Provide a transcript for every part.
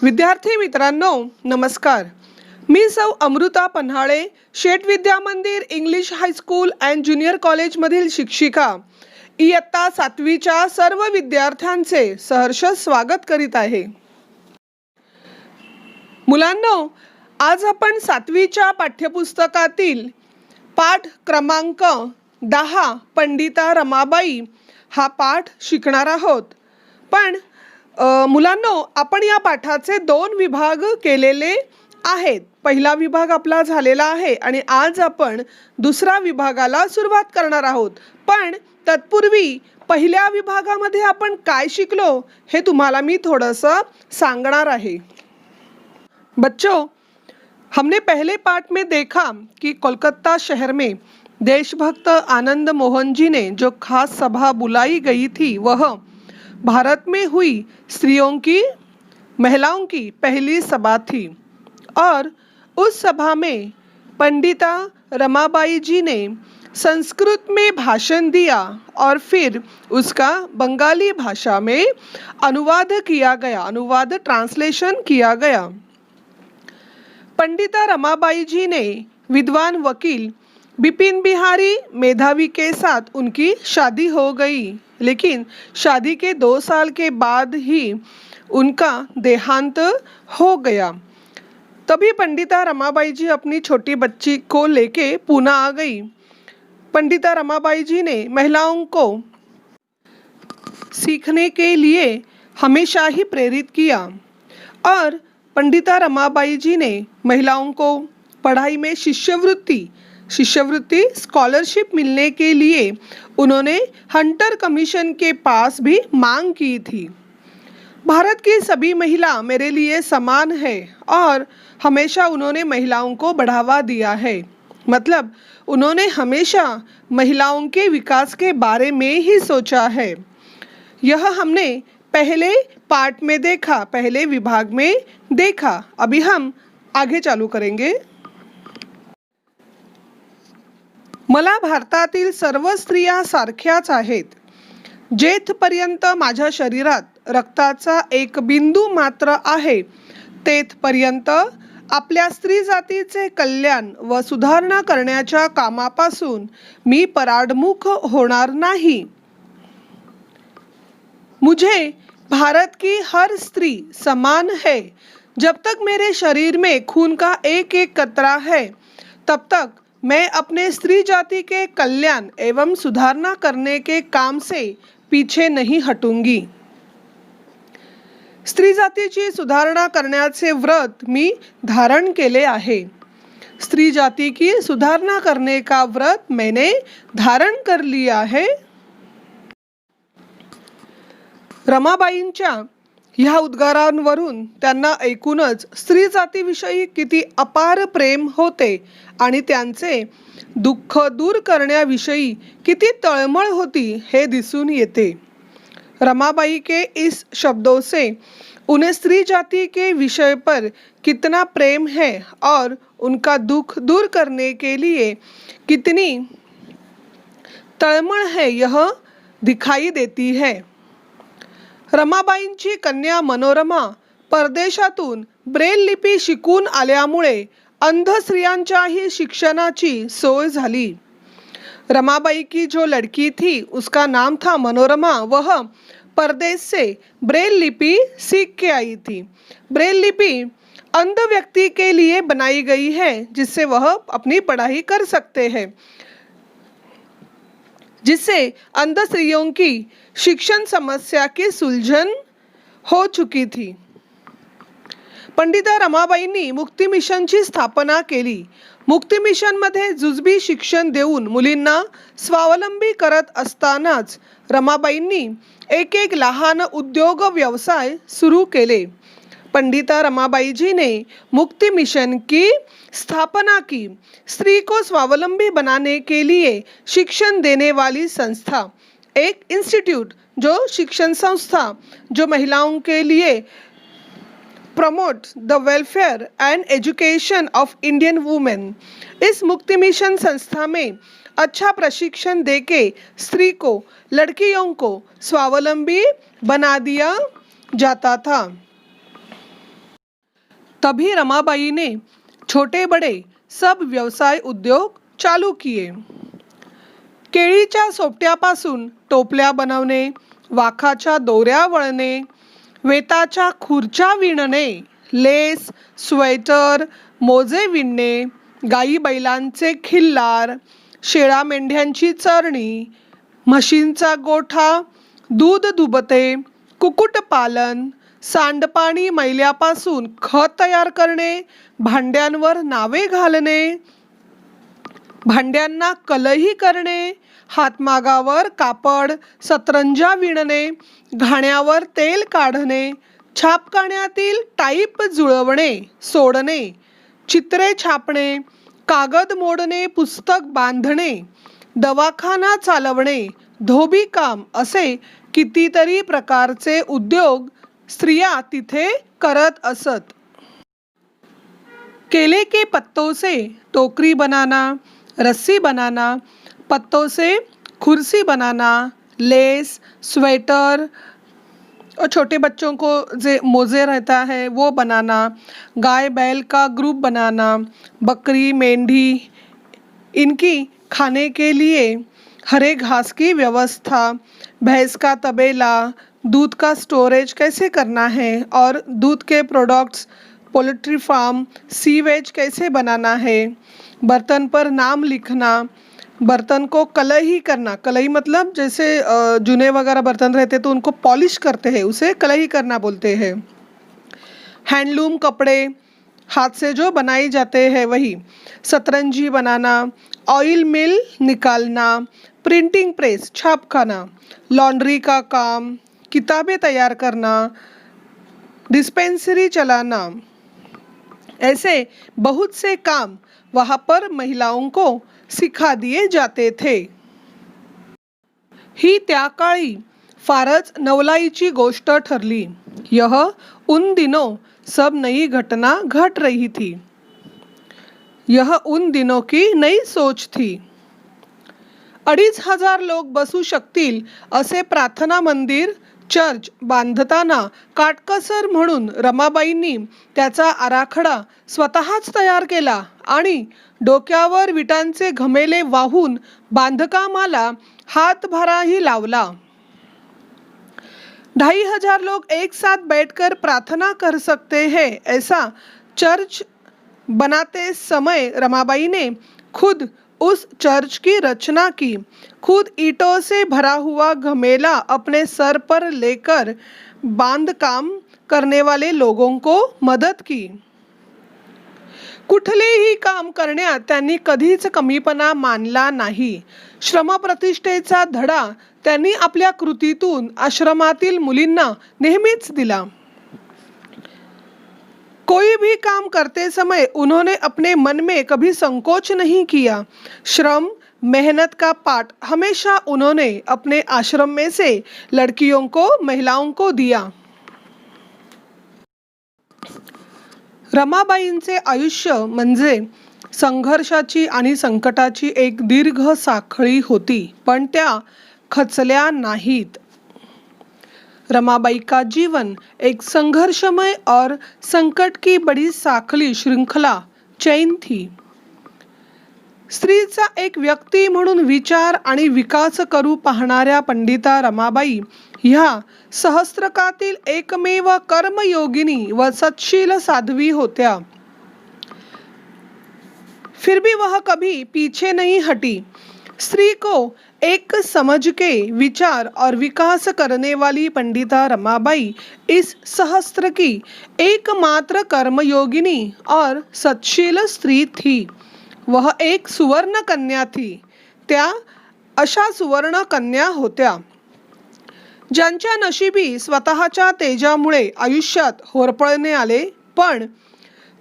विद्यार्थी मित्रांनो, नमस्कार. मी सौ अमृता पन्हाळे, शेठ विद्या मंदिर इंग्लिश हायस्कूल अँड ज्युनियर कॉलेजमधील शिक्षिका, इयत्ता 7वीच्या सर्व विद्यार्थ्यांचे सहर्ष स्वागत करीत आहे. मुलांनो, आज आपण 7वीच्या पाठ्यपुस्तकातील पाठ क्रमांक 10 पंडिता रमाबाई हा पाठ शिकणार आहोत. पण मुलांनो, आपण या पाठाचे 2 विभाग केलेले आहेत. पहिला विभाग आपला झालेला आहे आणि आज आपण दुसरा विभागाला सुरुवात करणार आहोत. पण तत्पूर्वी पहिल्या विभागामध्ये आपण काय शिकलो हे तुम्हाला मी थोडंसं सांगणार आहे. बच्चों, हमने पहले पाठ में देखा कि कोलकाता शहर में देशभक्त आनंद मोहन जी ने जो खास सभा बुलाई गई थी वह भारत में हुई महिलाओं की पहली सभा थी और उस सभा में पंडिता रमाबाई जी ने संस्कृत में भाषण दिया और फिर उसका बंगाली भाषा में अनुवाद ट्रांसलेशन किया गया. पंडिता रमाबाई जी ने विद्वान वकील बिपिन बिहारी मेधावी के साथ उनकी शादी हो गई, लेकिन शादी के 2 साल के बाद ही उनका देहांत हो गया. तभी पंडिता रमाबाई जी अपनी छोटी बच्ची को लेके पूना आ गई. पंडिता रमाबाई जी ने महिलाओं को सीखने के लिए हमेशा ही प्रेरित किया और पंडिता रमाबाई जी ने महिलाओं को पढ़ाई में शिष्यवृत्ति स्कॉलरशिप मिलने के लिए उन्होंने हंटर कमीशन के पास भी मांग की थी. भारत की सभी महिला मेरे लिए समान है और हमेशा उन्होंने महिलाओं को बढ़ावा दिया है. मतलब उन्होंने हमेशा महिलाओं के विकास के बारे में ही सोचा है. यह हमने पहले पार्ट में देखा, पहले विभाग में देखा. अभी हम आगे चालू करेंगे. मला भारतातील सर्व स्त्रिया सारख्याच आहेत. जेथपर्यंत माझ्या शरीरात रक्ताचा एक बिंदू मात्र आहे, तेथपर्यंत आपल्या स्त्री जातीचे कल्याण व सुधारणा करण्याच्या कामापासून मी पराडमुख होणार नाही. मुझे भारत की हर स्त्री समान है. जब तक मेरे शरीर में खून का एक एक कतरा है, तब तक मैं अपने स्त्री जाति के कल्याण एवं सुधारणा करने के काम से पीछे नहीं हटूंगी. स्त्री जातीची सुधारणा करण्याचे व्रत मी धारण केले आहे. स्त्री जाति की सुधारणा करने का व्रत मैंने धारण कर लिया है. रमाबाईंच्या ह्या उद्गारांवरून त्यांना ऐकूनच स्त्री जातीविषयी किती अपार प्रेम होते आणि त्यांचे दुःख दूर करण्याविषयी किती तळमळ होती हे दिसून येते. रमाबाई के इस शब्दों से उन्हें स्त्री जाति के विषय पर कितना प्रेम है और उनका दुख दूर करने के लिए कितनी तळमळ है यह दिखाई देती है. रमाबाईंची कन्या मनोरमा परदेशातून ब्रेल लिपी शिकून आल्यामुळे अंध स्त्रियांच्याही शिक्षणाची सोय झाली. रमाबाई की जो लड़की थी उसका नाम था मनोरमा. वह परदेश से ब्रेल लिपि सीख के आई थी. ब्रेल लिपि अंध व्यक्ति के लिए बनाई गई है जिससे वह अपनी पढ़ाई कर सकते हैं, जिससे अंध स्त्रियों की शिक्षण समस्या की सुलझन हो चुकी थी. पंडिता रमाबाईंनी मुक्ती मिशनची स्थापना केली. मुक्ती मिशनमध्ये जुजबी शिक्षण देऊन मुलींना स्वावलंबी करत असतानाच रमाबाईंनी एक लहान उद्योग व्यवसाय सुरू केले. पंडिता रमाबाई जी ने मुक्ति मिशन की स्थापना की. स्त्री को स्वावलंबी बनाने के लिए शिक्षण देने वाली संस्था, एक इंस्टीट्यूट जो शिक्षण संस्था जो महिलाओं के लिए promote the welfare and education of Indian women. इस मुक्ति मिशन संस्था में अच्छा प्रशिक्षण देके स्त्री को, लड़कियों को स्वावलंबी बना दिया जाता था. तभी रमाबाई ने छोटे बड़े सब व्यवसाय उद्योग चालू किए. केळीच्या सोपट्यापासून टोपल्या बनवणे, वाखाच्या दोऱ्या वळणे, वेताच्या खुर्च्या विणणे, लेस, स्वेटर, मोजे विणणे, गाई बैलांचे खिल्लार, शेळा मेंढ्यांची चरणी, म्हशींचा गोठा, दूध दुभते, कुक्कुटपालन, सांडपाणी मैल्यापासून खत तयार करणे, भांड्यांवर नावे घालणे, भांड्यांना कलही करणे, हातमागावर कापड, सतरंजा विणणे, घाण्यावर तेल काढणे, छापखान्यातील टाईप जुळवणे सोडणे, चित्रे छापणे, कागद मोडणे, पुस्तक बांधणे, दवाखाना चालवणे, धोबी काम असे कितीतरी प्रकारचे उद्योग स्त्रिया तिथे करत असत. केले के पत्तों से टोकरी बनाना, रस्सी बनाना, पत्तों से कुर्सी बनाना, लेस, स्वेटर और छोटे बच्चों को जो मोजे रहता है वो बनाना, गाय बैल का ग्रुप बनाना, बकरी मेंढी इनकी खाने के लिए हरे घास की व्यवस्था, भैंस का तबेला, दूध का स्टोरेज कैसे करना है और दूध के प्रोडक्ट्स, पोल्ट्री फार्म, सीवेज कैसे बनाना है, बर्तन पर नाम लिखना, बर्तन को कलही करना, कलही मतलब जैसे जूने वगैरह बर्तन रहते तो उनको पॉलिश करते हैं, उसे कलही करना बोलते हैं. हैंडलूम कपड़े हाथ से जो बनाए जाते हैं वही, सतरंजी बनाना, ऑयल मिल निकालना, प्रिंटिंग प्रेस छापखाना, लॉन्ड्री का काम, किताबें तैयार करना, डिस्पेंसरी चलाना, ऐसे बहुत से काम वहाँ पर महिलाओं को सिखा दिए जाते थे. ही त्या काळी फारच नवलाईची गोष्ट ठरली. यह उन दिनों सब नई घटना घट रही थी. यह उन दिनों की नई सोच थी. 2,500 लोक बसू शकतील असे प्रार्थना मंदिर चर्च बांधताना काटकसर म्हणून रमाबाईंनी त्याचा आराखडा स्वतःच तयार केला आणि डोक्यावर विटांचे घमेले वाहून बांधकामाला हातभाराही लावला. 2,500 लोग एक साथ बैठकर प्रार्थना कर सकते हैं ऐसा चर्च बनाते समय रमाबाई ने खुद उस चर्च की रचना की, खुद ईंटों से भरा हुआ घमेला अपने सर पर लेकर बांधकाम करने वाले लोगों को मदत की. कुठलेही काम करण्यात त्यांनी कधीच कमीपणा मानला नाही. श्रमप्रतिष्ठेचा धडा त्यांनी आपल्या कृतीतून आश्रमातील मुलींना नेहमीच दिला. कोई भी काम करते समय उन्होंने अपने मन में कभी संकोच नहीं किया. श्रम मेहनत का पाठ हमेशा उन्होंने अपने आश्रम में से लड़कियों को महिलाओं को दिया. रमाबाईंचे आयुष्य म्हणजे संघर्षाची आणि संकटाची एक दीर्घ साखळी होती, पण त्या खचल्या नाहीत. रमाबाई का जीवन एक संघर्षमय और संकट की बड़ी साखली श्रृंखला चैन थी. स्त्रीचा एक व्यक्ती म्हणून विचार आणि विकास करू पाहणाऱ्या पंडिता रमाबाई ह्या सहस्त्रकातील एकमेव कर्मयोगिनी व सत्शील साध्वी होत्या. फिर भी वह कभी पीछे नहीं हटी. स्त्री को एक समझ के विचार और विकास करने वाली पंडिता रमाबाई इस सहस्त्र की एकमात्र कर्मयोगिनी और सत्शील स्त्री थी. वह एक सुवर्ण कन्या थी. त्या अशा सुवर्ण कन्या होत्या ज्यांच्या नशिबी स्वतःच्या तेजामुळे आयुष्यात होरपळणे आले, पण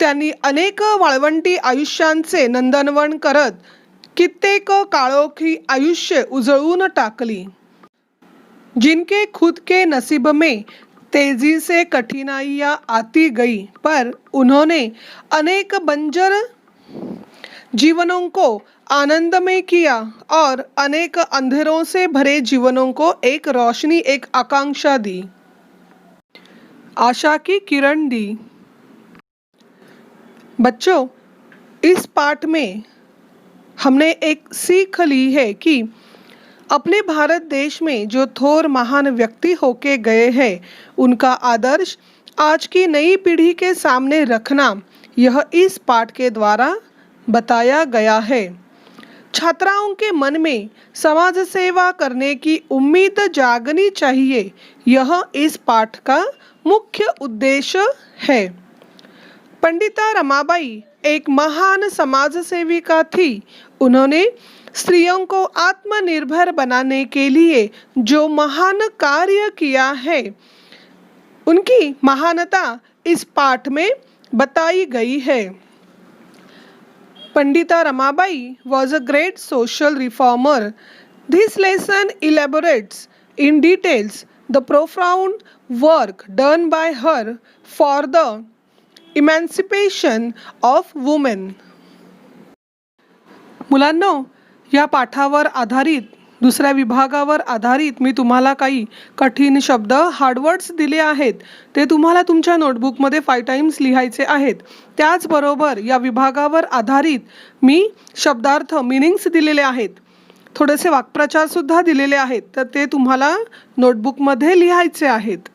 त्यांनी अनेक वाळवंटी आयुष्यांचे नंदनवन करत कित्येक काळोखी आयुष्य उजळून टाकली. जिनके खुद के नसीब में तेजी से कठिनाइयां आती गई, पर उन्होंने अनेक बंजर जीवनों को आनंदमय किया और अनेक अंधेरों से भरे जीवनों को एक रोशनी, एक आकांक्षा दी, आशा की किरण दी. बच्चों, इस पाठ में हमने एक सीख ली है कि अपने भारत देश में जो थोर महान व्यक्ति होके गए हैं, उनका आदर्श आज की नई पीढ़ी के सामने रखना, यह इस पाठ के द्वारा बताया गया है। छात्राओं के मन में समाज सेवा करने की उम्मीद जागनी चाहिए, यह इस पाठ का मुख्य उद्देश्य है। पंडिता रमाबाई एक महान समाज सेविका थी। उन्होंने स्त्रियों को आत्मनिर्भर बनाने के लिए जो महान कार्य किया है, उनकी महानता इस पाठ में बताई गई है। Pandita Ramabai was a great social reformer. This lesson elaborates in details the profound work done by her for the emancipation of women. मुलांनो, या पाठावर आधारित दुसऱ्या विभागावर आधारित मी तुम्हाला काही कठीण शब्द हार्डवर्ड्स दिले आहेत, ते तुम्हाला तुमच्या नोटबुकमध्ये 5 टाइम्स लिहायचे आहेत। त्याचबरोबर या विभागावर आधारित मी शब्दार्थ मीनिंग्स दिलेले आहेत, थोडेसे वाक्प्रचार सुद्धा दिलेले आहेत, तर ते तुम्हाला नोटबुकमध्ये लिहायचे आहेत।